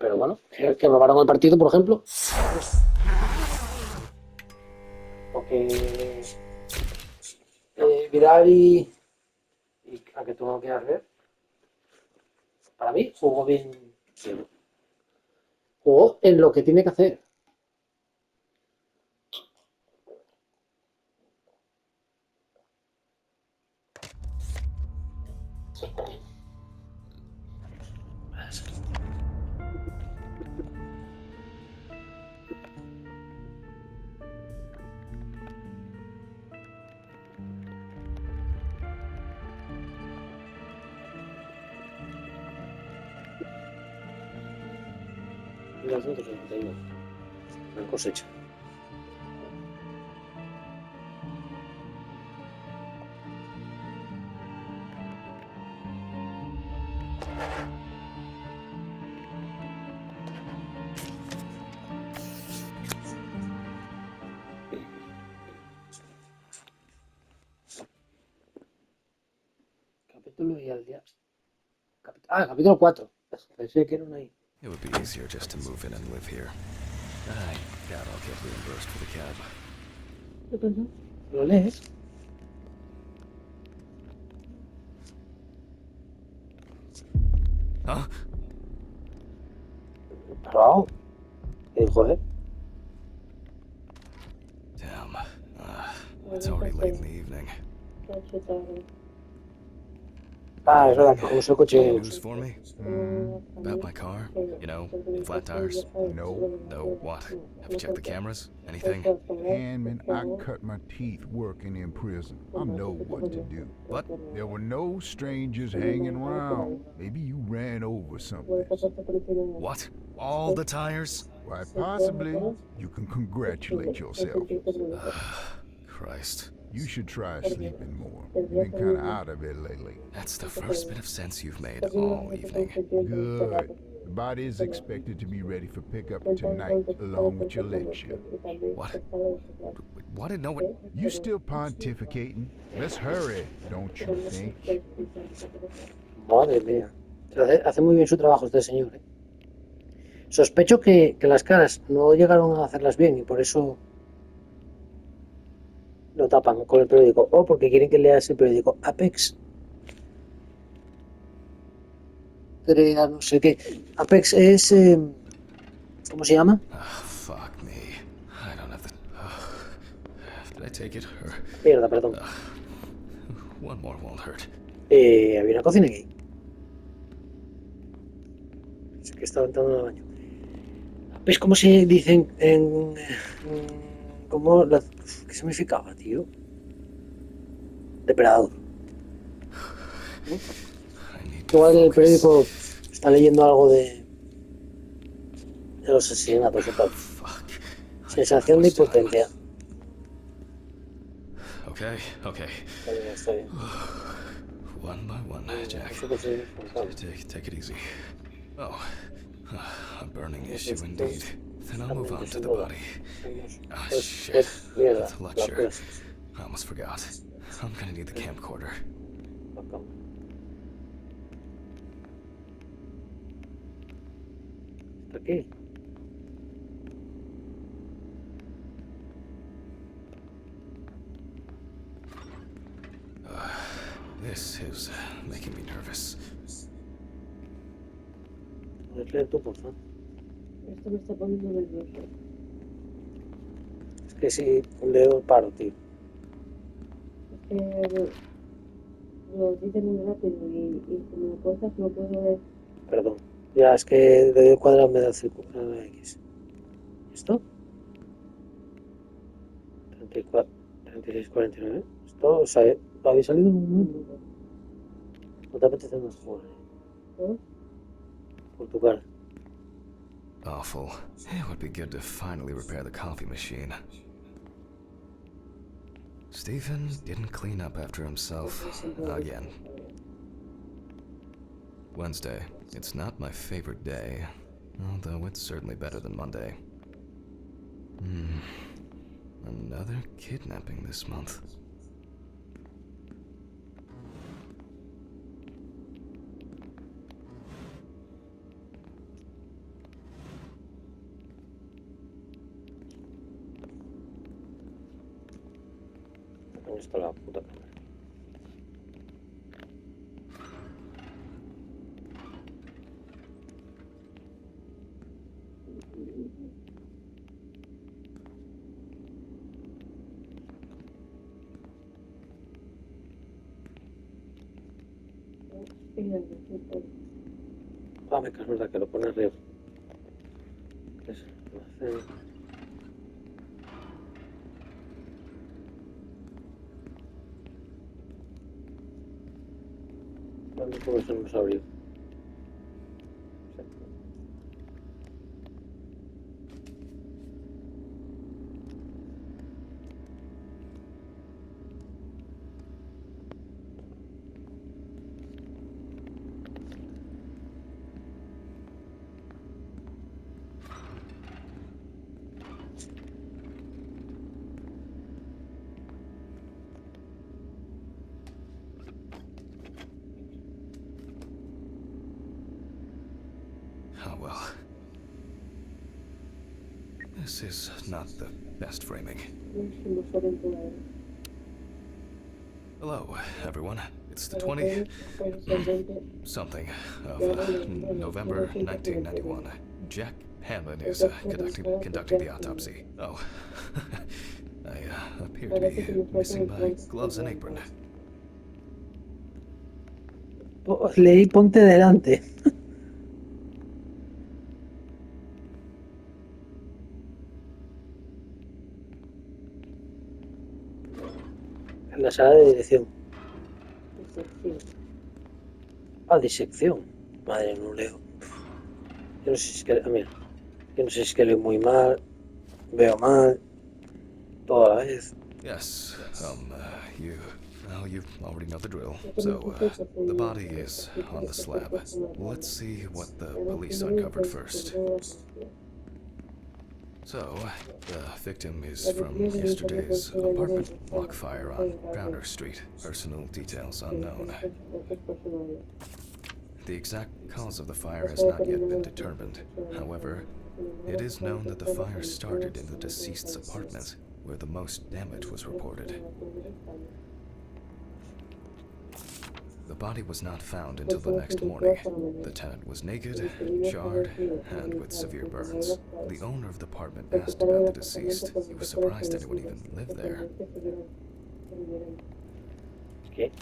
Pero bueno, que robaron el partido, por ejemplo. O que Vidal y a que tú no quieras ver. Para mí jugó bien. Jugó en lo que tiene que hacer. Y las 171. Gran cosecha. Capítulo y al día. Capítulo 4. Pensé que era una ahí. It would be easier just to move in and live here. I doubt I'll get reimbursed for the cab. ¿Lo lees? Huh? Claro. ¿Qué dijo, Damn. It's already late in the evening. Ah, es verdad que como soy Any coche. news for me? About my car? You know, flat tires? No. No, what? Have you checked the cameras? Anything? Hanman, I cut my teeth working in prison. I know what to do. What? There were no strangers hanging around. Maybe you ran over something. What? All the tires? Why, possibly. You can congratulate yourself. Christ. You should try sleeping more. You've been kind of out of it lately. That's the first bit of sense you've made all evening. Good. The body is expected to be ready for pickup tonight, along with your lecture. What? What did no one... You still pontificating? Let's hurry, don't you think? Madre mía. Hace muy bien su trabajo este señor. Sospecho que las caras no llegaron a hacerlas bien y por eso lo tapan con el periódico. O porque quieren que leas el periódico. Apex. Crea no sé qué. Apex es... ¿cómo se llama? Fuck me. I don't have the... Did I take it? Or... Mierda, perdón. One more won't hurt. Había una cocina aquí. Es que estaba entrando al baño. ¿Ves cómo se dice en cómo qué significaba, tío? Depredador. Igual el periódico está leyendo algo de los asesinatos o tal. Sensación de impotencia. Okay. Está bien. One by one, Jack. Take it easy. Oh, a burning issue indeed. Then I'll move on to the body. Ah, shit. The lecture. I almost forgot. I'm gonna need the camcorder. ¿Está aquí? This is making me nervous. ¿Puedes leer tú, por favor? Esto me está poniendo nervioso. Es que si leo paro, tío. Es que lo dicen muy rápido y como me cosas no puedo ver. Perdón. Ya, es que de cuadrado me da el círculo. X. ¿Esto? 34, 36, 49. Esto, o sea, había salido en un momento. No te apetece más jugar, ¿Eh? por tu cara. Awful. It would be good to finally repair the coffee machine. Stephen didn't clean up after himself again. Wednesday. It's not my favorite day, although it's certainly better than Monday. Another kidnapping this month. está la puta cámara? Ah, me caso, es verdad que lo pone arriba. ¿Qué es? ¿Cómo eso no se abrió? Oh well. This is not the best framing. Hello, everyone. It's the 20 something of November 1991. Jack Hanlon is conducting the autopsy. Oh, I appear to be missing my gloves and apron. Leí ponte delante. En la sala de dirección. Ah, disección. Madre, no leo. Yo no sé si es que... Mira. Yo no sé si es que leo muy mal. Veo mal. Toda la vez. Yes, you already know the drill. So, the body is on the slab. Let's see what the police uncovered first. So, the victim is from yesterday's apartment block fire on Browner Street. Personal details unknown. The exact cause of the fire has not yet been determined. However, it is known that the fire started in the deceased's apartment, where the most damage was reported. The body was not found until the next morning. The tenant was naked, charred, and with severe burns. The owner of the apartment asked about the deceased. He was surprised anyone even lived there. ¿Qué?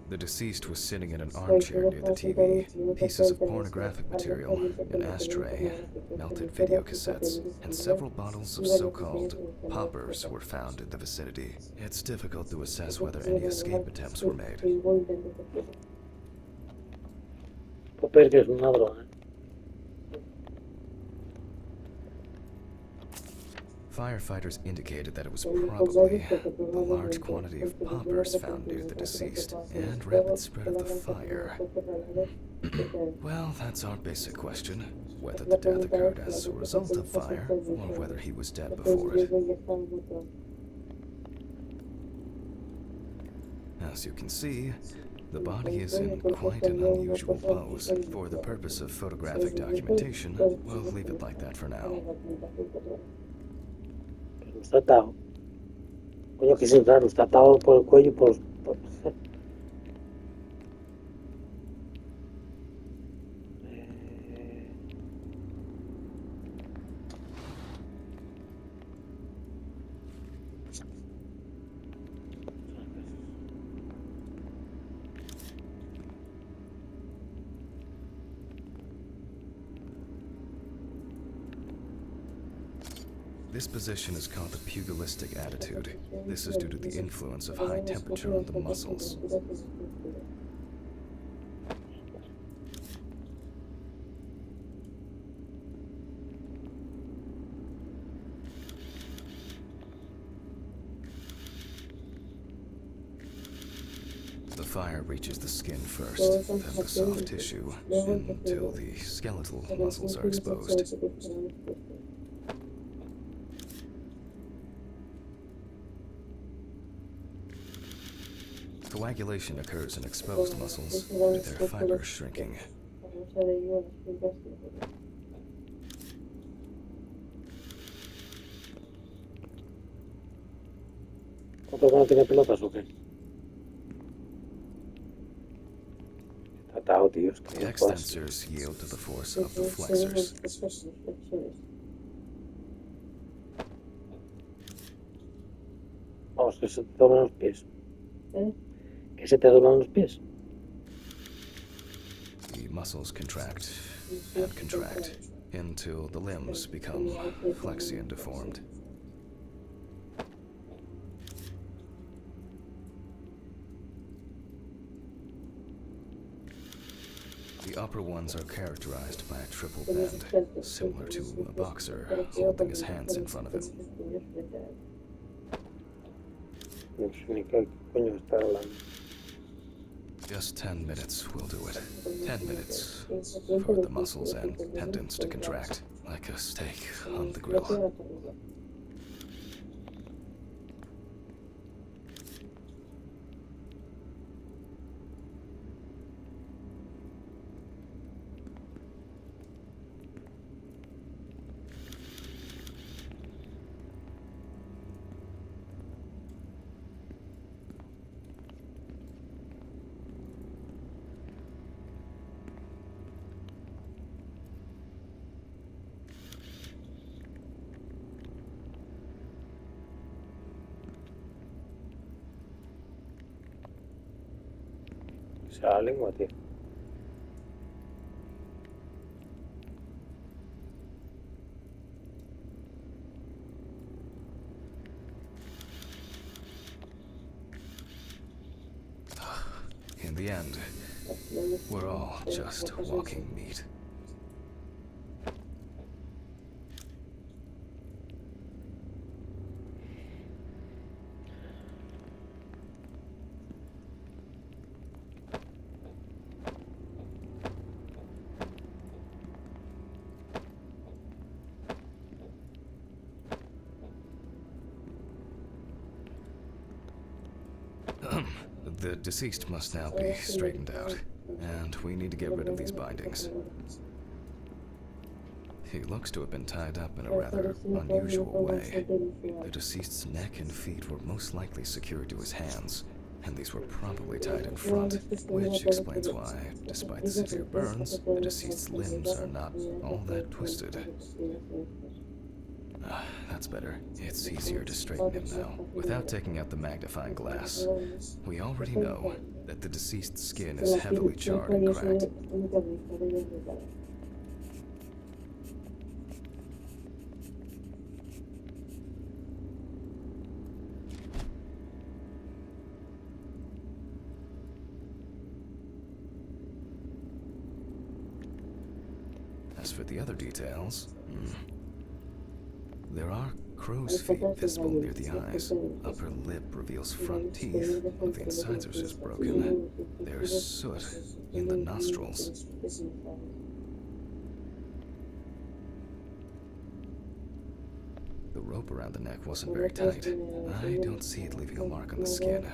The deceased was sitting in an armchair near the TV. Pieces of pornographic material, an ashtray, melted video cassettes, and several bottles of so-called poppers were found in the vicinity. It's difficult to assess whether any escape attempts were made. Popper, que es una droga. Firefighters indicated that it was probably the large quantity of poppers found near the deceased and rapid spread of the fire. Well, that's our basic question. Whether the death occurred as a result of fire, or whether he was dead before it. As you can see, the body is in quite an unusual pose. For the purpose of photographic documentation, we'll leave it like that for now. Está atado. Coño, que sí, claro, está atado por el cuello y por... This position is called the pugilistic attitude. This is due to the influence of high temperature on the muscles. The fire reaches the skin first, then the soft tissue, until the skeletal muscles are exposed. Coagulation occurs in exposed muscles due to their fibers shrinking. ¿Otro que no tiene pelotas o qué? Está atado, tío. Es que The no jodas. extensors yield to the force of the flexors. Vamos, que se te doblan los pies. ¿Eh? Que se te doblan los pies. The muscles contract and contract until the limbs become flexy and deformed. The upper ones are characterized by a triple bend, similar to a boxer holding his hands in front of him. No sé ni qué coño está hablando. Just 10 minutes will do it. 10 minutes for the muscles and tendons to contract like a steak on the grill. O sea, la lengua, tío. In the end, we're all just walking meat. The deceased must now be straightened out, and we need to get rid of these bindings. He looks to have been tied up in a rather unusual way. The deceased's neck and feet were most likely secured to his hands, and these were probably tied in front, which explains why, despite the severe burns, the deceased's limbs are not all that twisted. That's better. It's easier to straighten him now, without taking out the magnifying glass. We already know that the deceased's skin is heavily charred and cracked. As for the other details, there are crow's feet visible near the eyes. Upper lip reveals front teeth, but the incisors is broken. There's soot in the nostrils. The rope around the neck wasn't very tight. I don't see it leaving a mark on the skin.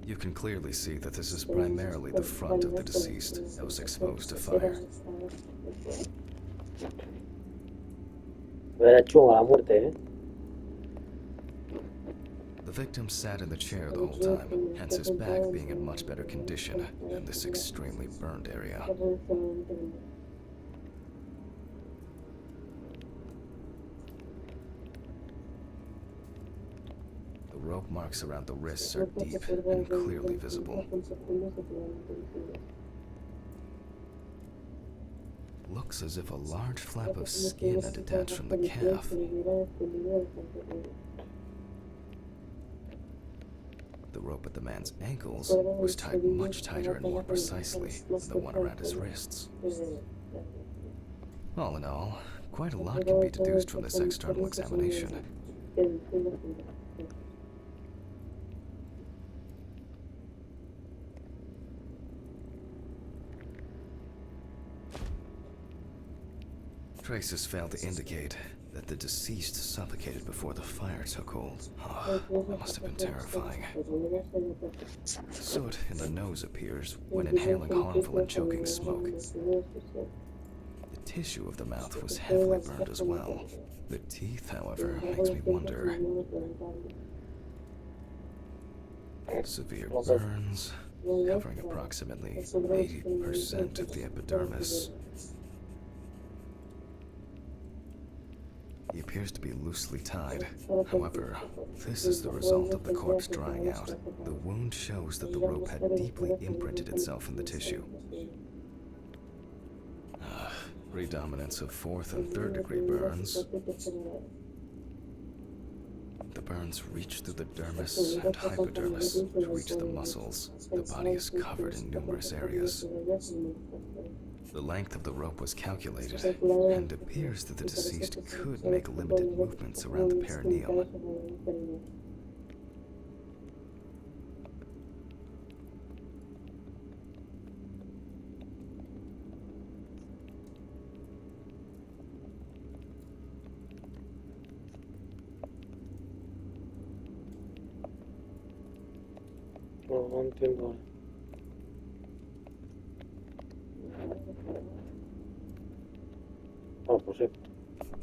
You can clearly see that this is primarily the front of the deceased that was exposed to fire. Hubiera hecho a la muerte, ¿eh? The victim sat in the chair the whole time, hence his back being in much better condition than this extremely burned area. The rope marks around the wrists are deep and clearly visible. Looks as if a large flap of skin had detached from the calf. The rope at the man's ankles was tied much tighter and more precisely than the one around his wrists. All in all, quite a lot can be deduced from this external examination. Traces failed to indicate that the deceased suffocated before the fire took hold. Oh, that must have been terrifying. Soot in the nose appears when inhaling harmful and choking smoke. The tissue of the mouth was heavily burned as well. The teeth, however, makes me wonder. Severe burns, covering approximately 80% of the epidermis. He appears to be loosely tied. However, this is the result of the corpse drying out. The wound shows that the rope had deeply imprinted itself in the tissue. Predominance of 4th and 3rd degree burns. The burns reach through the dermis and hypodermis to reach the muscles. The body is covered in numerous areas. The length of the rope was calculated, and appears that the deceased could make limited movements around the perineum. No entiendo. Oh, pues sí.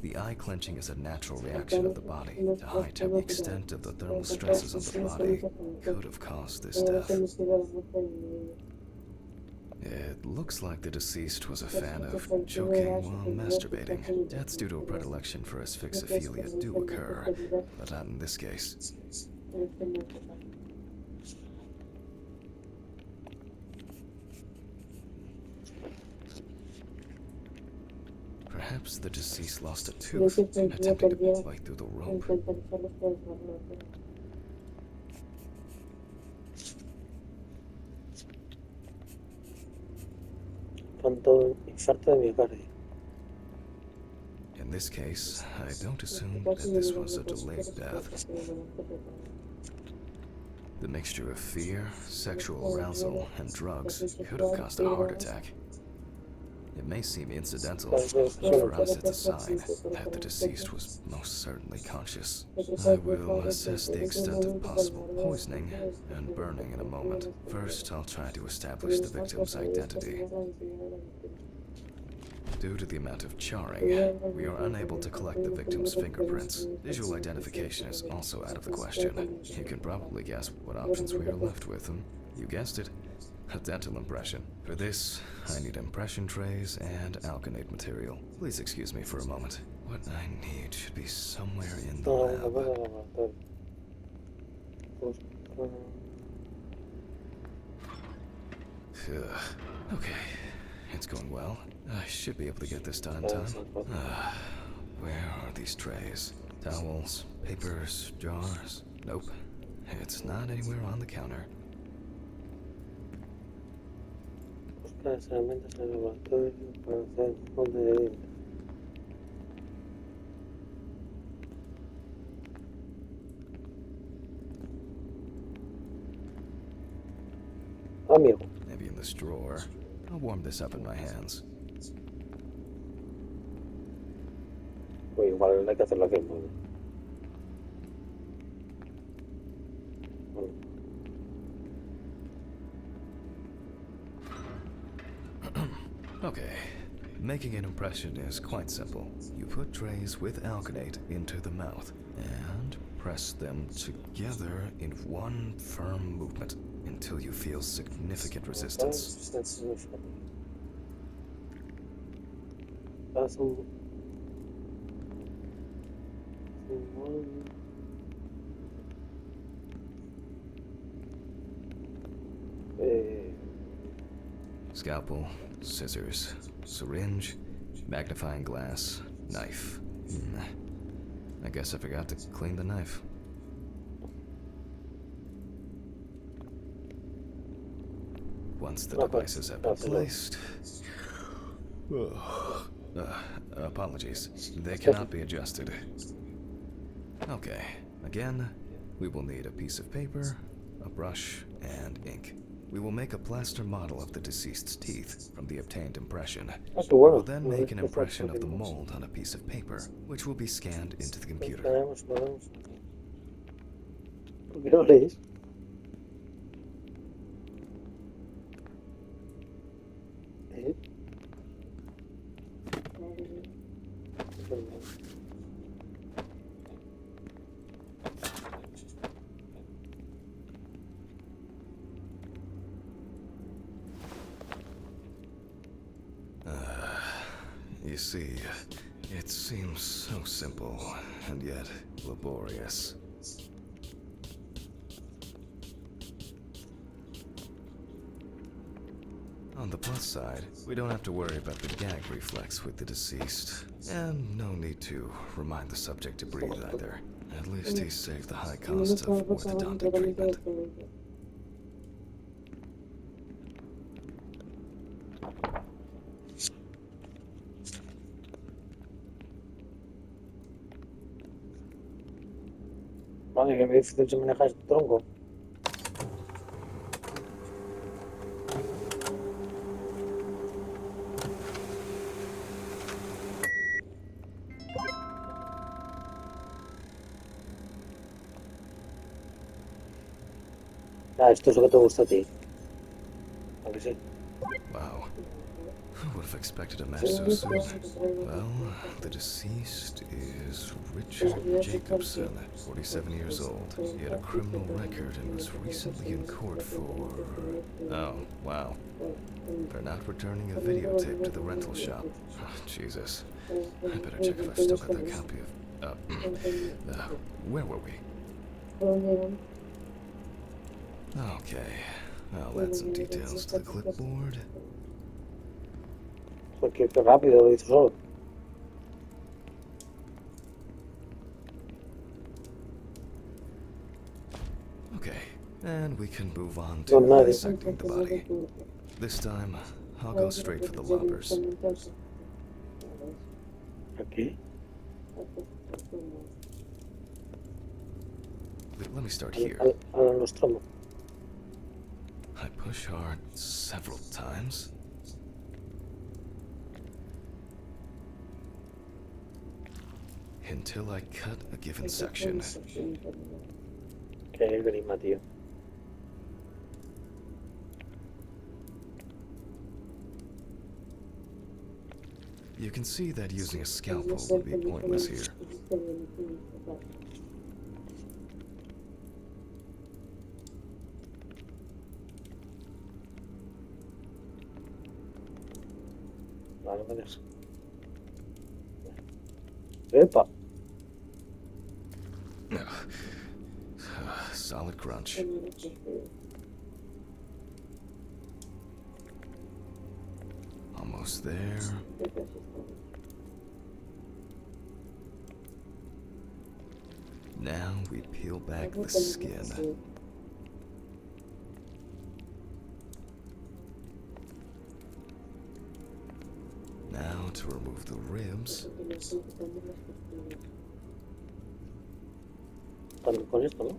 The eye clenching is a natural reaction of the body to heighten the extent of the thermal stresses on the body could have caused this death. It looks like the deceased was a fan of choking while masturbating. Deaths due to a predilection for asphyxophilia do occur, but not in this case. Perhaps the deceased lost a tooth and attempted to bite through the rope. Tanto infarto de miocardio. In this case, I don't assume that this was a delayed death. The mixture of fear, sexual arousal, and drugs could have caused a heart attack. It may seem incidental, but for us it's a sign that the deceased was most certainly conscious. I will assess the extent of possible poisoning and burning in a moment. First, I'll try to establish the victim's identity. Due to the amount of charring, we are unable to collect the victim's fingerprints. Visual identification is also out of the question. You can probably guess what options we are left with. You guessed it. A dental impression. For this, I need impression trays and alkanate material. Please excuse me for a moment. What I need should be somewhere in the lab. Okay, it's going well. I should be able to get this done in time. Where are these trays? Towels, papers, jars? Nope. It's not anywhere on the counter. Las herramientas en el laboratorio para hacer molde de dientes. Amigo. Maybe in this drawer. I'll warm this up in my hands. Pues igual hay que hacerlo aquí en molde. Okay, making an impression is quite simple. You put trays with alkanate into the mouth and press them together in one firm movement until you feel significant resistance. Scalpel, scissors, syringe, magnifying glass, knife. I guess I forgot to clean the knife. Once the devices have been placed... apologies. They cannot be adjusted. Okay, again, we will need a piece of paper, a brush, and ink. We will make a plaster model of the deceased's teeth from the obtained impression. We will then make an impression of the mold on a piece of paper, which will be scanned into the computer. ¿Por qué no lees? You see, it seems so simple and yet laborious. On the plus side, we don't have to worry about the gag reflex with the deceased, and no need to remind the subject to breathe either. At least he saved the high cost of orthodontic treatment. Madre, que difícil se maneja este tronco. Ah, esto es lo que te gusta a ti. ¿A que sí? Wow. Who would have expected a match so soon? Well, the deceased is Richard Jacobson, 47 years old. He had a criminal record and was recently in court for... Oh, wow. For not returning a videotape to the rental shop. Oh, Jesus. I better check if I've still got that copy of... where were we? Okay. I'll add some details to the clipboard. Porque qué rápido lo hizo solo. Okay, and we can move on to dissecting the body. This time, I'll go straight for the lobbers. Aquí. Let me start here. A lo nostromo. I push hard several times. Until I cut a given section. Que grima, tío. You can see that using a scalpel would be pointless here. Vale, me dejas. Epa. Solid crunch. Almost there. Now we peel back the skin. Now to remove the ribs. También con esto, ¿no?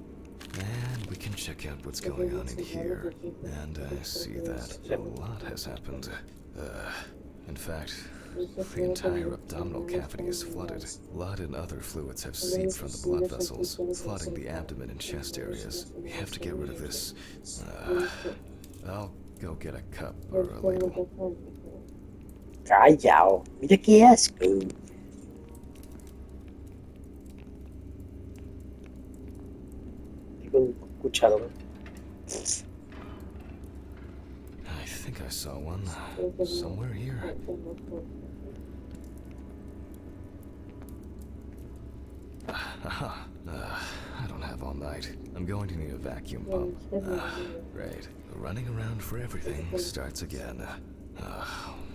And we can check out what's going on in here. And I see that a lot has happened. In fact, the entire abdominal cavity is flooded. Blood and other fluids have seeped from the blood vessels, flooding the abdomen and chest areas. We have to get rid of this. I'll go get a cup or a ladle. Callao. Mira qué asco. Y con cuchara, ¿no? I think I saw one somewhere here. I don't have all night. I'm going to need a vacuum pump. Great. Running around for everything starts again.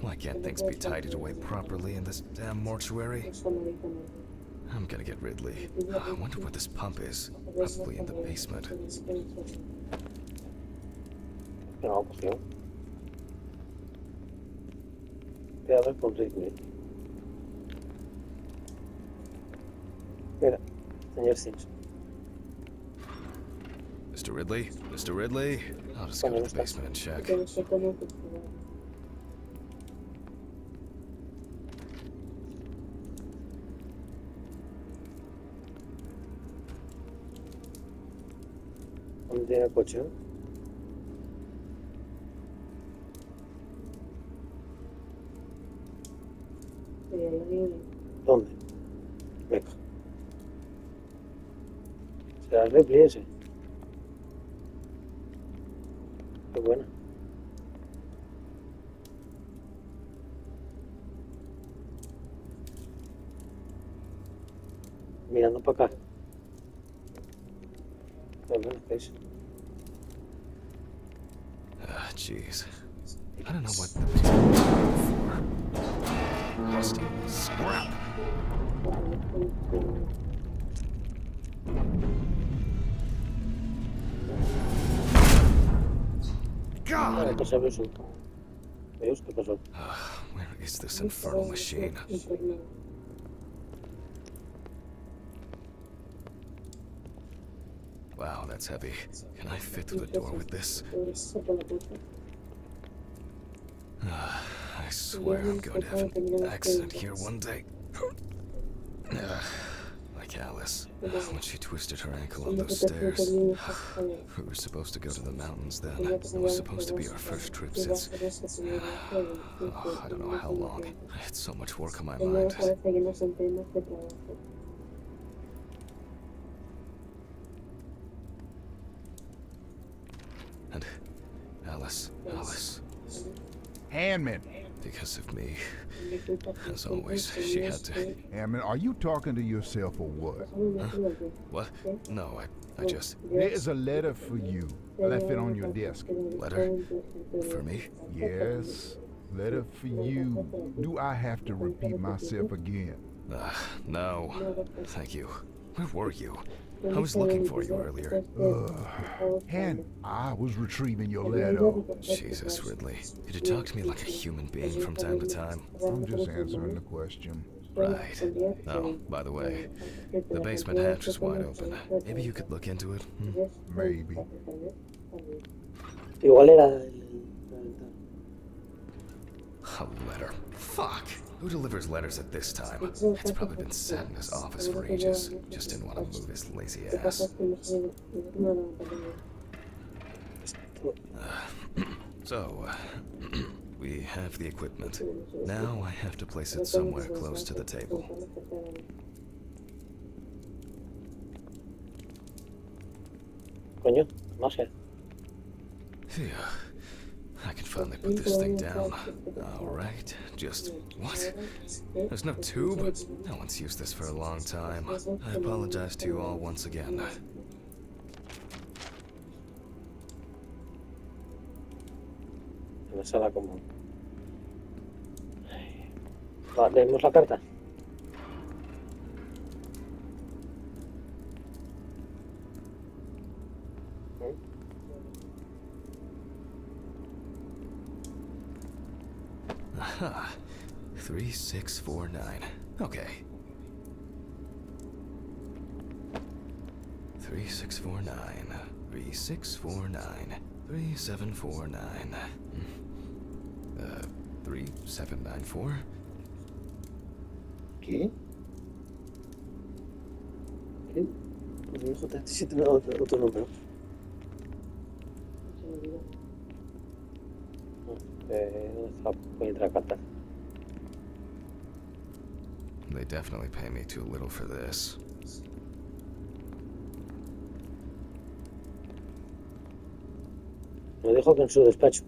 Why can't things be tidied away properly in this damn mortuary? I'm gonna get Ridley. I wonder where this pump is. Probably in the basement. No, pues no. Voy a hablar con Ridley. Mira, señor Sims. Mr. Ridley? Mr. Ridley? I'll just go to the basement and check. ¿Dónde tiene el coche? ¿Dónde? Venga. ¿Será el Ripley ese? Qué buena. tirando para acá. Pero bueno, ¿qué es? Jeez. I don't know what the people are for. Rusty scrap. Ah, God! ¿qué pasó eso? Dios, ¿qué pasó? Where is this infernal machine? Wow, that's heavy. Can I fit through the door with this? I swear I'm going to have an accident here one day. Like Alice, when she twisted her ankle on those stairs. We were supposed to go to the mountains then. It was supposed to be our first trip since... I don't know how long. I had so much work on my mind. And Alice. Handman. Because of me. As always, she had to... Handman, are you talking to yourself or what? Huh? What? No, I just... There's a letter for you. I left it on your desk. Letter? For me? Yes, letter for you. Do I have to repeat myself again? No. Thank you. Where were you? I was looking for you earlier. And I was retrieving your letter. Jesus, Ridley. Could you talk to me like a human being from time to time? I'm just answering the question. Right. Oh, by the way, the basement hatch is wide open. Maybe you could look into it? Maybe. Igual era la ventana. A letter. Fuck! Who delivers letters at this time? It's probably been sat in his office for ages. Just didn't want to move his lazy ass. So, we have the equipment. Now I have to place it somewhere close to the table. Coño, magia. Phew. I can finally put this thing down. Alright, just... What? There's no tube? No one's used this for a long time. I apologize to you all once again. En la sala común. Va, leemos la carta. Aha. 3649. Okay. 3649. 3649. 3749. 3794. ¿Qué? ¿Qué? Pues mi hijo 37 me da otro número. ¿Dónde está la puñetera carta? They definitely pay me too little for this. Me dijo que en su despacho.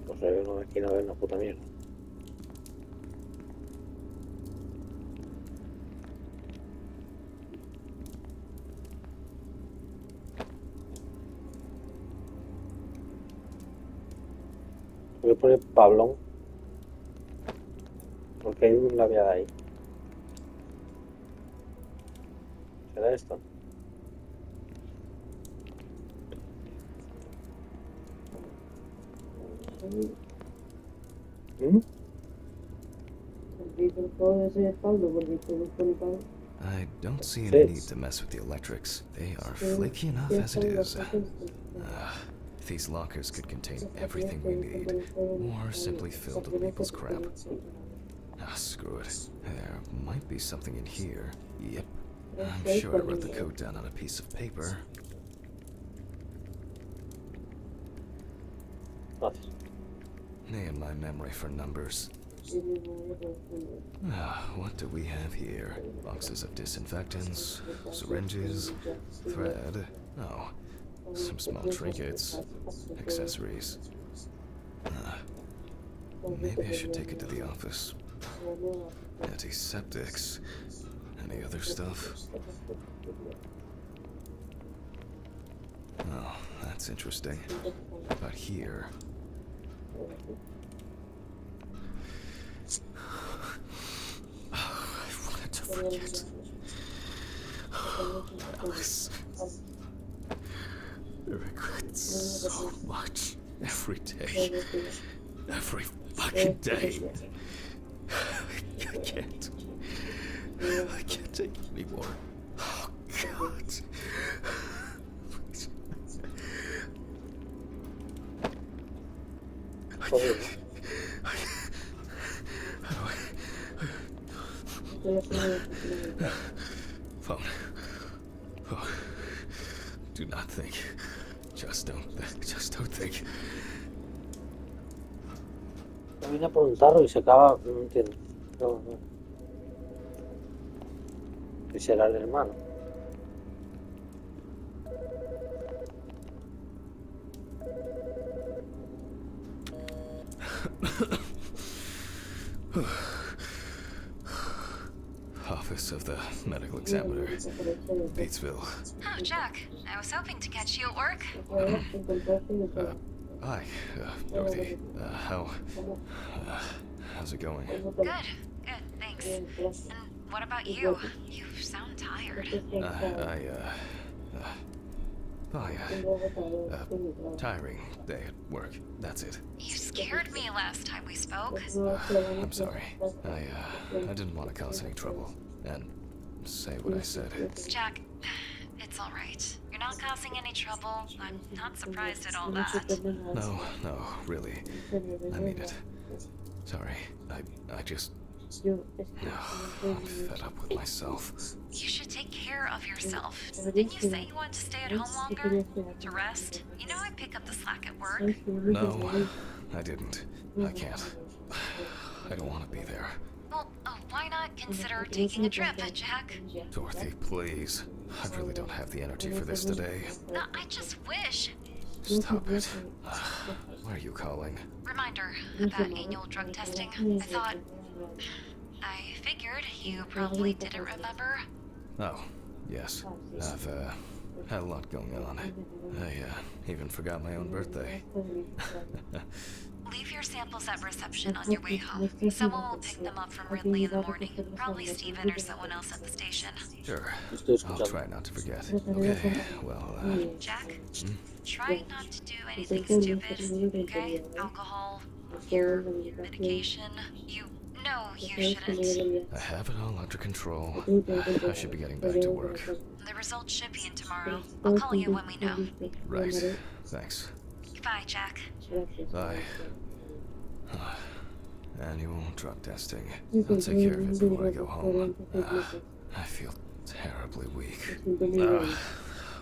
Pues aquí no veo una puta mierda. Voy a poner Pablón. Porque hay un labial ahí. ¿Será esto? I don't see any need to mess with the electrics. They are flaky enough as it is. These lockers could contain everything we need, or simply filled with people's crap. Screw it. There might be something in here. Yep. I'm sure I wrote the code down on a piece of paper. Gracias. Me and my memory for numbers. What do we have here? Boxes of disinfectants, syringes, thread. Oh, some small trinkets, accessories. Maybe I should take it to the office. Antiseptics. Any other stuff? Oh, that's interesting. But here... Oh, I wanted to forget. Alice. I regret so much. Every day. Every fucking day. I can't. I can't take it anymore. Oh, God. Phone. Oh. Do not think. Just don't think. Camina por un tarro y se acaba. No entiendo. No. Que será el hermano. Office of the Medical Examiner, Batesville. Oh, Jack. I was hoping to catch you at work. Hi, Dorothy. How's it going? Good, thanks. And what about you? You sound tired. Tiring day at work. That's it. You scared me last time we spoke. I'm sorry. I didn't want to cause any trouble and say what I said. Jack, it's all right. You're not causing any trouble. I'm not surprised at all that. No, really. I mean it. Sorry. I just... I'm fed up with myself. You should take care of yourself. Didn't you say you wanted to stay at home longer? To rest? You know I pick up the slack at work. No, I didn't. I can't. I don't want to be there. Well, why not consider taking a trip, Jack? Dorothy, please. I really don't have the energy for this today. I just wish. Stop it. Why are you calling? Reminder about annual drug testing. I figured you probably didn't remember. Oh, yes. I've had a lot going on. I even forgot my own birthday. Leave your samples at reception on your way home. Someone will pick them up from Ridley in the morning. Probably Steven or someone else at the station. Sure. I'll try not to forget. Okay, well, Jack, try not to do anything stupid, okay? Alcohol, your medication. You shouldn't. I have it all under control. I should be getting back to work. The results should be in tomorrow. I'll call you when we know. Right. Thanks. Goodbye, Jack. Bye. Annual drug testing. I'll take care of it before I go home. I feel terribly weak.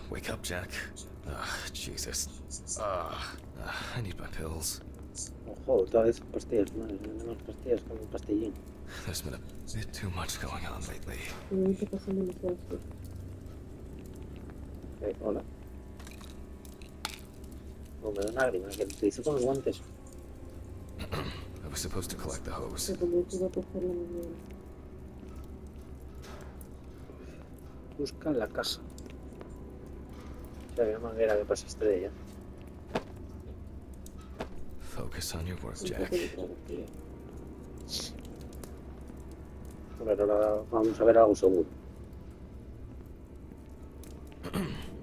Wake up, Jack. Jesus. I need my pills. Ojo, otra vez pastillas, madre, no más pastillas con un pastillín. There's been a bit too much going on lately. Hola. Oh, me da una lágrima que te hizo con los guantes. I was supposed to collect the hose. Busca en la casa. Si había manguera que pasaste de ella. Focus on your work, Jack. Pero ahora vamos a ver algo seguro.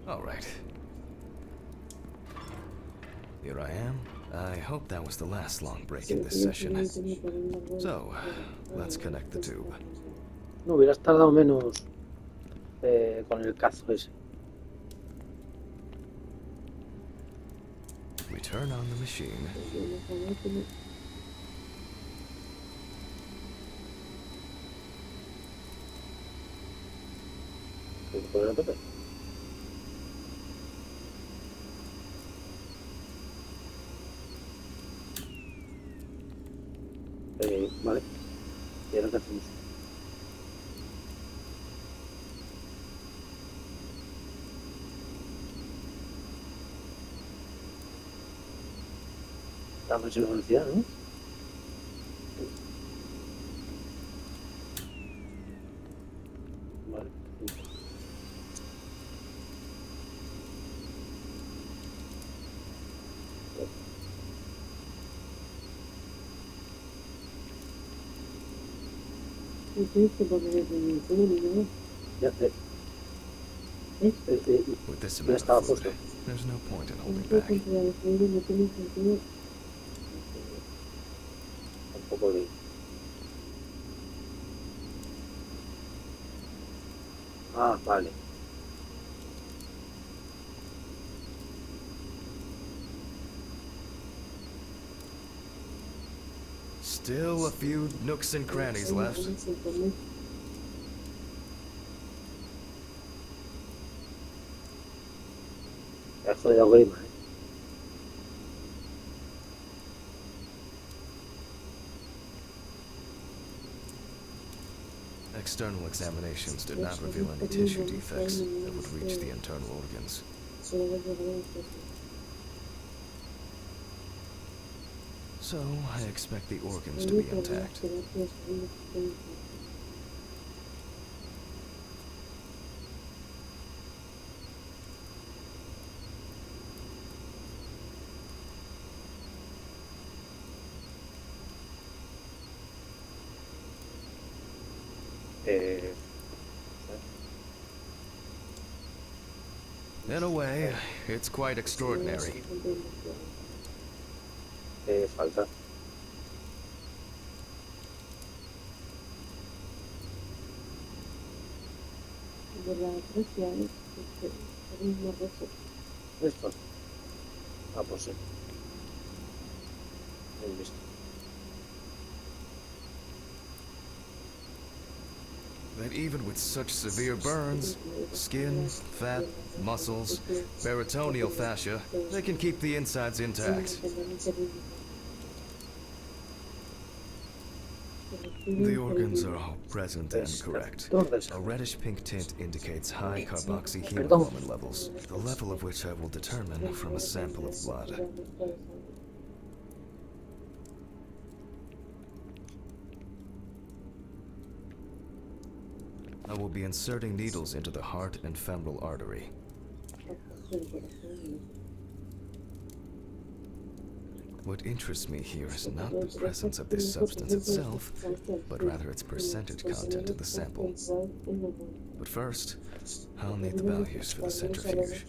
All right. Here I am. I hope that was the last long break in this session. So, let's connect the tube. No hubieras tardado menos con el cazo ese. We turn on the machine. Vale. ¿Y ahora qué hacemos? La máxima velocidad, ¿no? Vale. Tienes que poner el minijuego. Ya, With this ya amount estaba of food, justo. there's no point in holding Esto back. contra el fluido no tiene sentido. Tampoco vi. Ah, vale. Still a few nooks and crannies left. Ya has jodido grima, ¿eh? External examinations did not reveal any tissue defects that would reach the internal organs. So, I expect the organs to be intact. In a way, it's quite extraordinary. Falta. De las raciales, una cosa. ¿Esto? Ah, pues sí. He visto. That even with such severe burns, skin, fat, muscles, peritoneal fascia, they can keep the insides intact. The organs are all present and correct. A reddish-pink tint indicates high carboxyhemoglobin levels, the level of which I will determine from a sample of blood. I will be inserting needles into the heart and femoral artery. What interests me here is not the presence of this substance itself, but rather its percentage content in the sample. But first, I'll need the values for the centrifuge.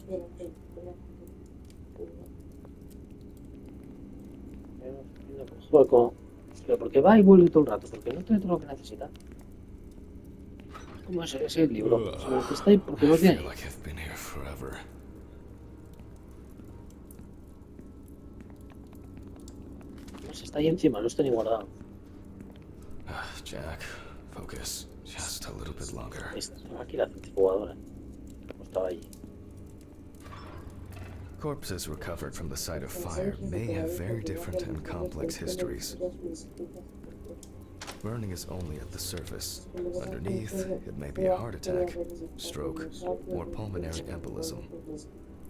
Joder, pero ¿por qué va y vuelve todo el rato? Porque no tiene todo lo que necesita. ¿Cómo es ese libro? Sobre el que está ahí, porque I lo tiene. feel like I've been here forever. Pues está ahí encima, no está ni guardado. Jack, focus. Just a little bit longer. Aquí la centrifugadora. No estaba allí. Corpses recovered from the site of fire may have very different and complex histories. Burning is only at the surface. Underneath, it may be a heart attack, stroke, or pulmonary embolism.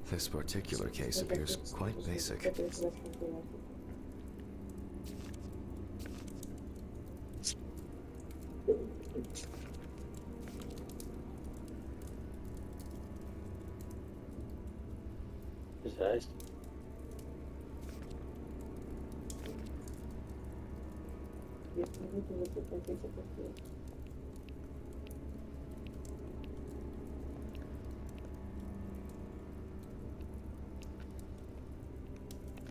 This particular case appears quite basic. ¿Qué será esto?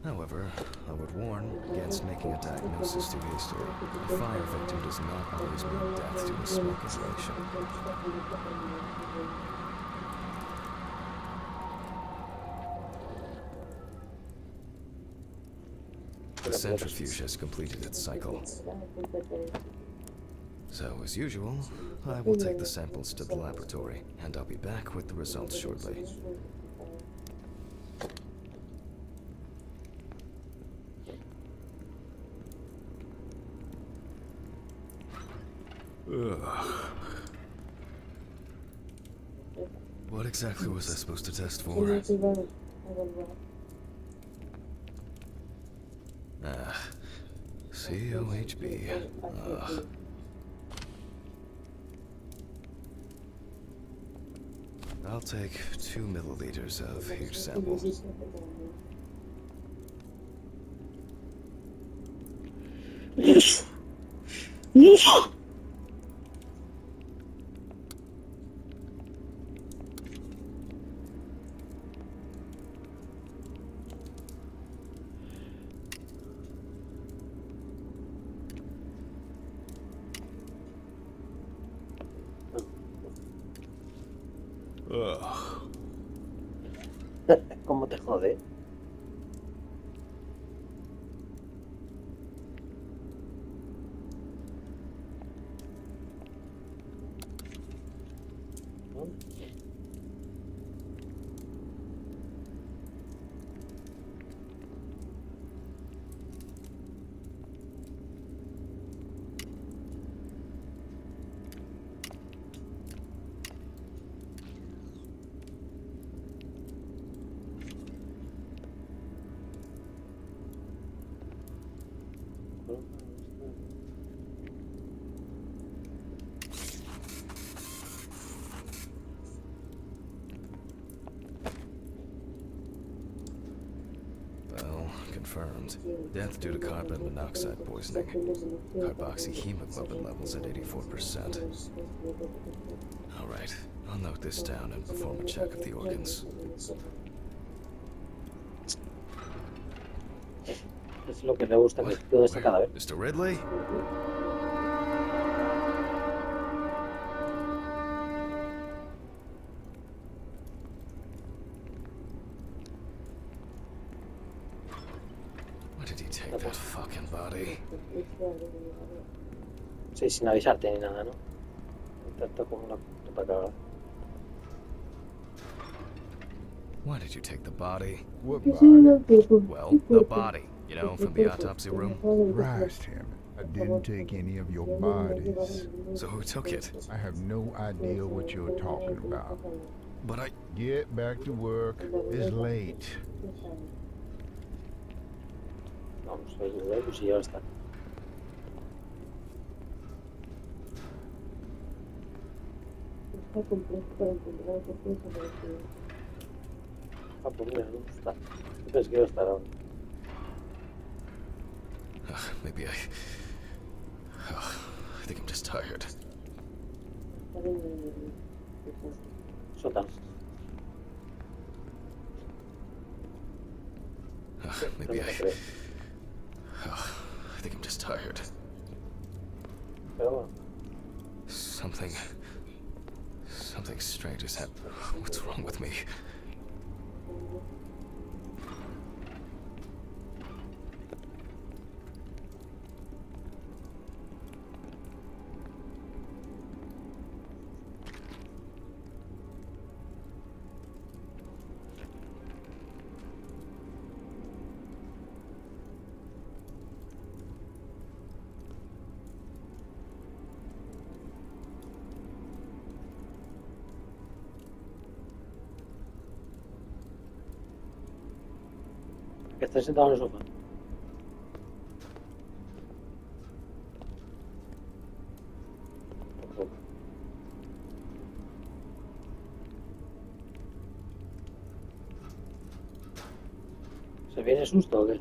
However, I would warn against making a diagnosis too hastily. A fire victim does not always mean death due to smoke inhalation. The centrifuge has completed its cycle. So, as usual, I will take the samples to the laboratory, and I'll be back with the results shortly. Ugh. What exactly was I supposed to test for? Tenía que evaluar. Ah, COHB. I'll take 2 milliliters of each sample. Ugh. ¿Cómo te jode? Well, confirmed. Death due to carbon monoxide poisoning. Carboxyhemoglobin levels at 84%. Alright, I'll note this down and perform a check of the organs. Es lo que le gusta que todo este cadáver. Mr. Ridley? Why did he take that fucking body? Sí, sin avisarte ni nada, ¿no? Intento con una puta cagada. Why did you take the body? What Que soy body? un tipo. Well, the body, you know, from the autopsy room. Christ, Hammond. I didn't take any of your bodies. So who took it? I have no idea what you're talking about. But I... Get back to work. It's late. Vamos, pues y ya está. Está complejo para encontrar por qué desapareció. Ah, pues mira, no está. Yo pensé que iba a estar ahora. Maybe I think I'm just tired. Sótano. Maybe I think I'm just tired. Pero bueno. Something strange has happened. What's wrong with me? Que esté sentado en el sofá. ¿Se viene susto o qué?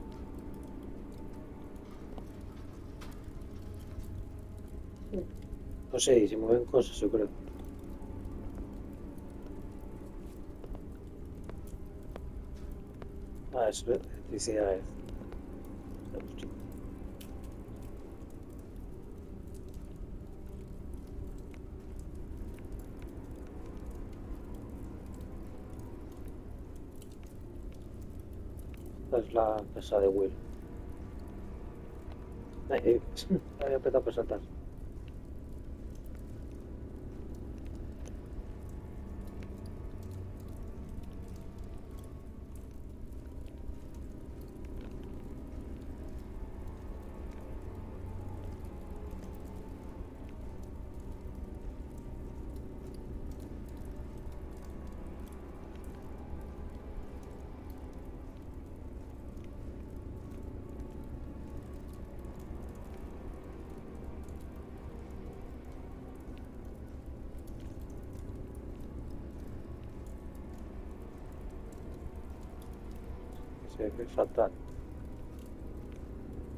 No sé, se mueven cosas, yo creo. Ah, es electricidad. Esta es la casa de Will. Había empezado a saltar. Se ve fatal.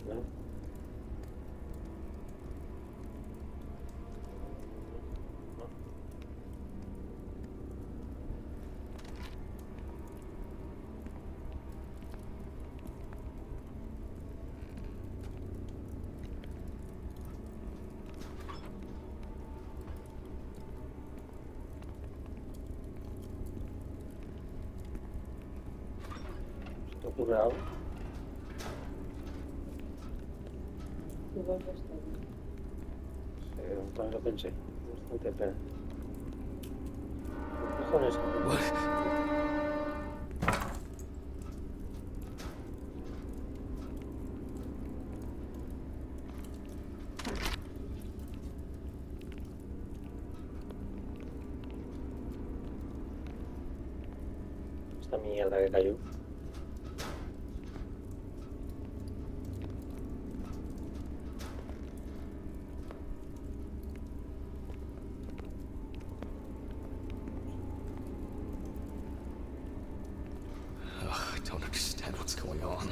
¿No? ¿Te ocurre algo? Igual no está bien. Sí, también lo pensé. Bastante pena. ¿Qué cojones? What? Esta mierda que cayó. Ugh, I don't understand what's going on.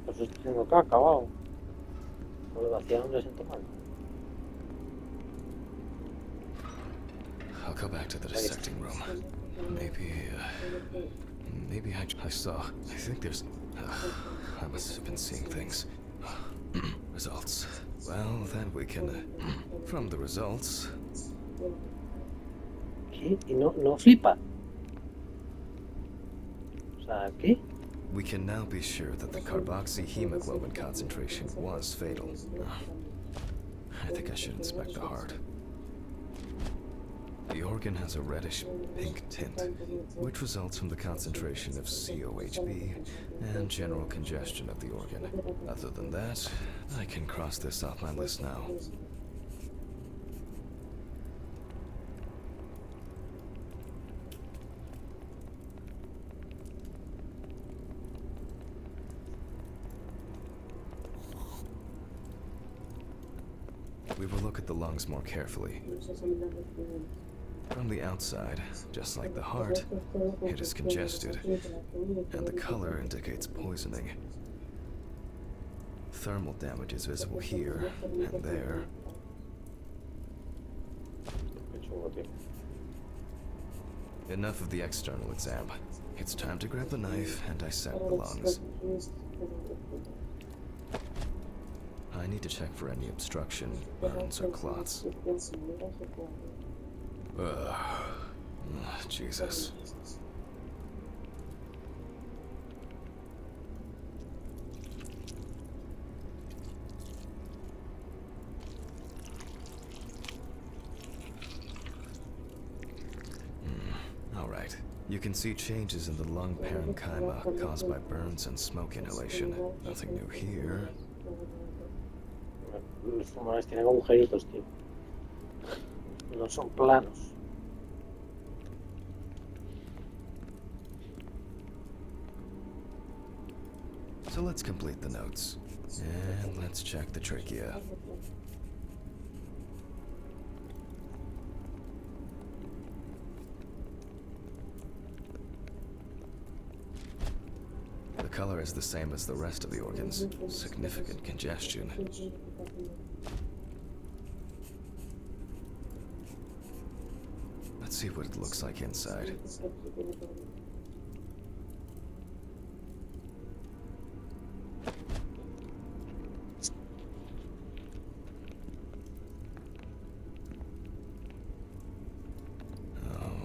Pues estoy haciendo caca, wow. No lo hacía, no le siento mal. I'll go back to the dissecting room. Maybe I saw. I think there's. I must have been seeing things. Results. Well, then we can. From the results. ¿Qué? Y no flipa. O sea, ¿qué? We can now be sure that the carboxyhemoglobin concentration was fatal. I think I should inspect the heart. The organ has a reddish pink tint, which results from the concentration of COHB and general congestion of the organ. Other than that, I can cross this off my list now. We will look at the lungs more carefully. From the outside, just like the heart, it is congested, and the color indicates poisoning. Thermal damage is visible here and there. Enough of the external exam. It's time to grab the knife and dissect the lungs. I need to check for any obstruction, burns, or clots. Jesus. All right. You can see changes in the lung parenchyma caused by burns and smoke inhalation. Nothing new here. Los pulmones tienen agujeritos, tío. No son planos. So let's complete the notes. And let's check the trachea. The color is the same as the rest of the organs. Significant congestion. Let's see what it looks like inside.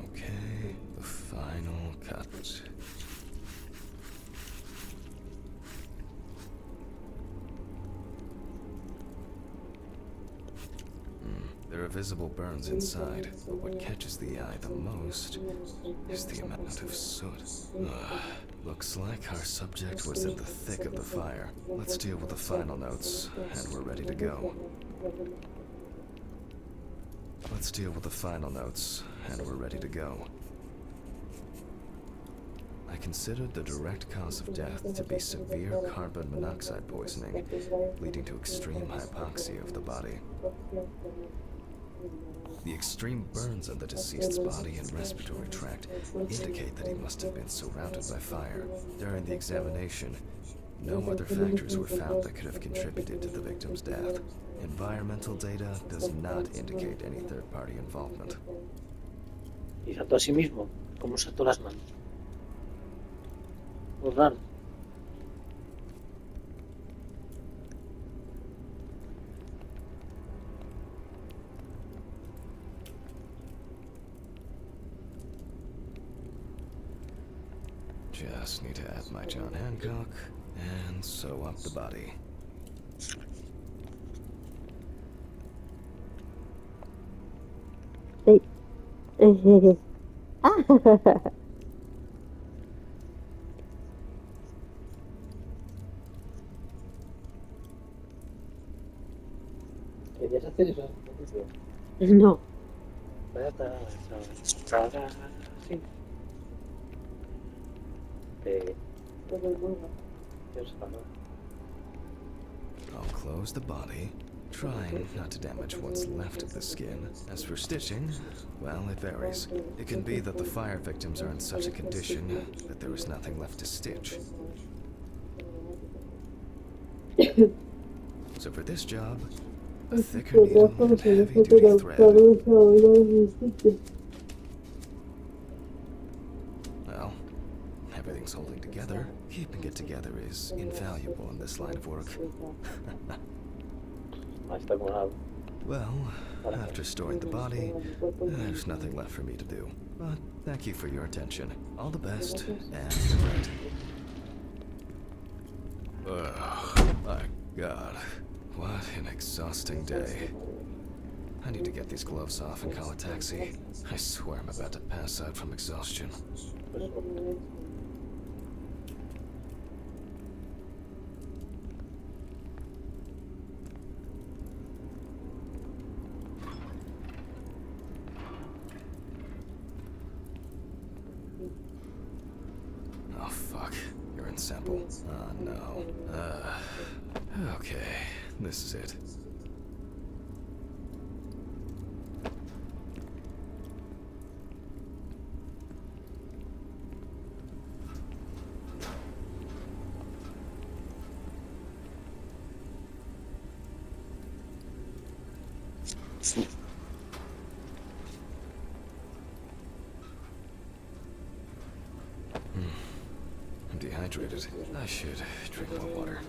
Okay, the final cut. There are visible burns inside, but what catches the eye the most is the amount of soot. Looks like our subject was in the thick of the fire. Let's deal with the final notes, and we're ready to go. Let's deal with the final notes, and we're ready to go. I considered the direct cause of death to be severe carbon monoxide poisoning, leading to extreme hypoxia of the body. The extreme burns on the deceased's body and respiratory tract indicate that he must have been surrounded by fire. During the examination, no other factors were found that could have contributed to the victim's death. Environmental data does not indicate any third-party involvement. Y saltó a sí mismo. ¿Cómo saltó las manos? Muy raro. Just need to add my John Hancock and sew up the body. Sí. ¿Querías hacer eso? No. Sí. I'll close the body, trying not to damage what's left of the skin. As for stitching, well, it varies. It can be that the fire victims are in such a condition that there is nothing left to stitch. So for this job, a thicker needle and heavy-duty thread. Well, everything's holding together. Keeping it together is invaluable in this line of work. Well, after storing the body, there's nothing left for me to do. But thank you for your attention. All the best, and good night. Oh, my God. What an exhausting day. I need to get these gloves off and call a taxi. I swear I'm about to pass out from exhaustion. Oh, fuck. Urine sample. Oh, no. Okay. This is it. I'm dehydrated. I should drink more water.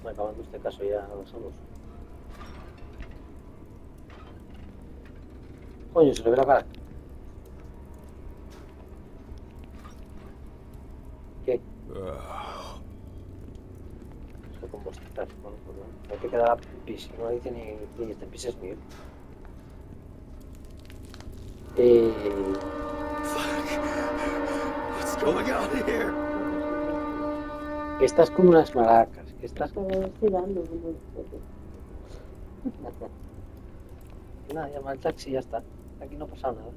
Acabando este caso ya avanzamos. Coño, se le ve la cara. ¿Qué? Eso con vos estás. Bueno, pues no. Hay que quedar a pis. No dice ni este pis es mío. What's going on here? Que estás como unas maracas. Que estás como... Nada, llama al taxi y ya está. Aquí no ha pasado nada.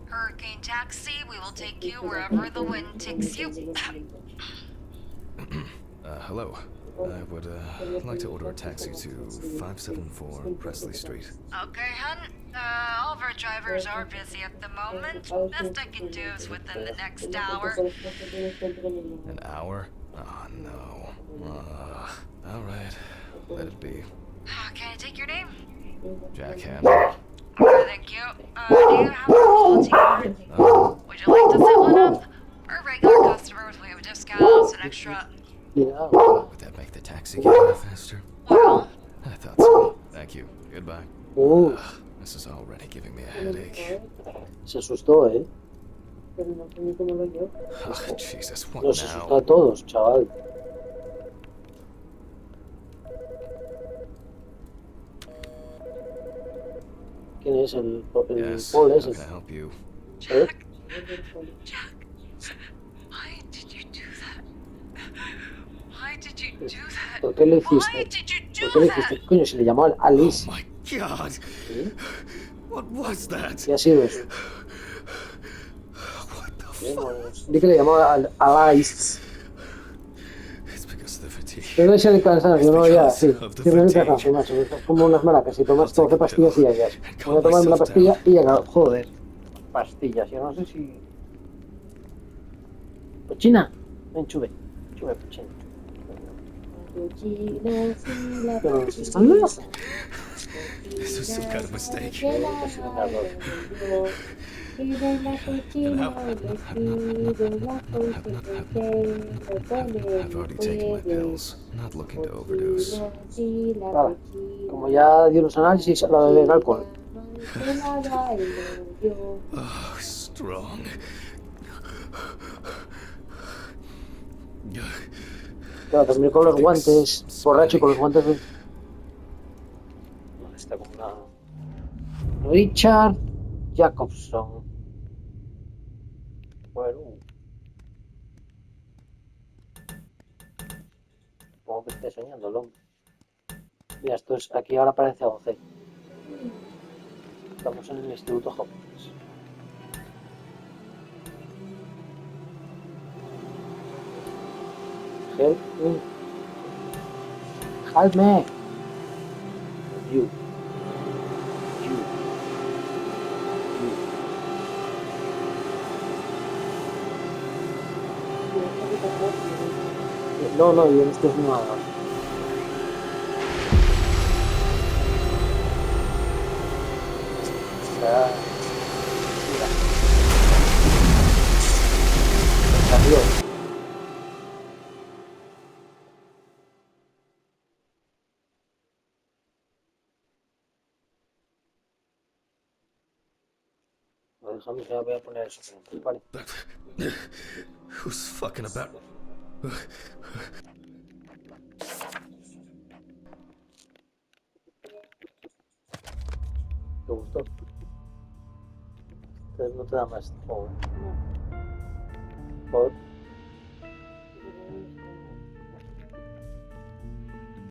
Hurricane taxi, we will take you wherever the wind takes you. Hello. I would like to order a taxi to 574 Presley Street. Okay, hun. All of our drivers are busy at the moment. Best I can do is within the next hour. An hour? Oh, no. Alright. Let it be. Can I take your name? Jack Ham. Okay, thank you. Do you have a loyalty card? Would you like to set one up? For regular customers, we have discounts and extra... Would that make the taxi get here faster? Well... I thought so. Thank you. Goodbye. This is already giving me a headache. Se asustó, ¿eh? Oh, Jesus, what Nos now? asustó a todos, chaval. ¿Quién es el Yes, Paul how ese? can I help you? Jack, why did you do that? Why did you do that? ¿Por qué lo Why hiciste? did you do ¿Qué le dijiste? Coño, si le llamó Oh Alice. my God! ¿Sí? What was that? ¿Qué ha sido eso? What the ¿Qué fuck? demonios? Di que le llamó Alice. It's because of the fatigue. Debe ser el cansancio, ¿no? Ya, sí. Of the Siempre es el fatigue. cansancio, macho. Es como unas maracas. Si tomas I'll 12 take a pill pastillas y ya llegas. and Voy calm a tomarme una myself pastilla down. y ya, joder. Pastillas, yo no sé si... Cochina. Ven, chube. Chube, cochina. Cochina, sí, la Pero si cochina. están lejos. This was some kind of mistake. Que la yo. Tiene la cochina un vestido blanco y siempre se lo pone I've no already taken my puede. pills. Not looking to overdose. Cochina, sí, la Vale. cochina. Como ya dio los análisis, la de beber alcohol. Que la bailo yo. Oh, strong. Claro, dormir con los guantes, borracho y con los guantes de... Vale, está como una... Richard Jacobson. Bueno, supongo que esté soñando el hombre. Mira, esto es... Aquí ahora parece 11. Estamos en el Instituto Hopkins. Help me. Help me. You. You. You. No, no, yo esto es una... Está... Mira. Salió. Lo dejamos, ya voy a poner eso. Vale. Who's fucking about? ¿Te gustó? Entonces no te da más. Joder. Joder.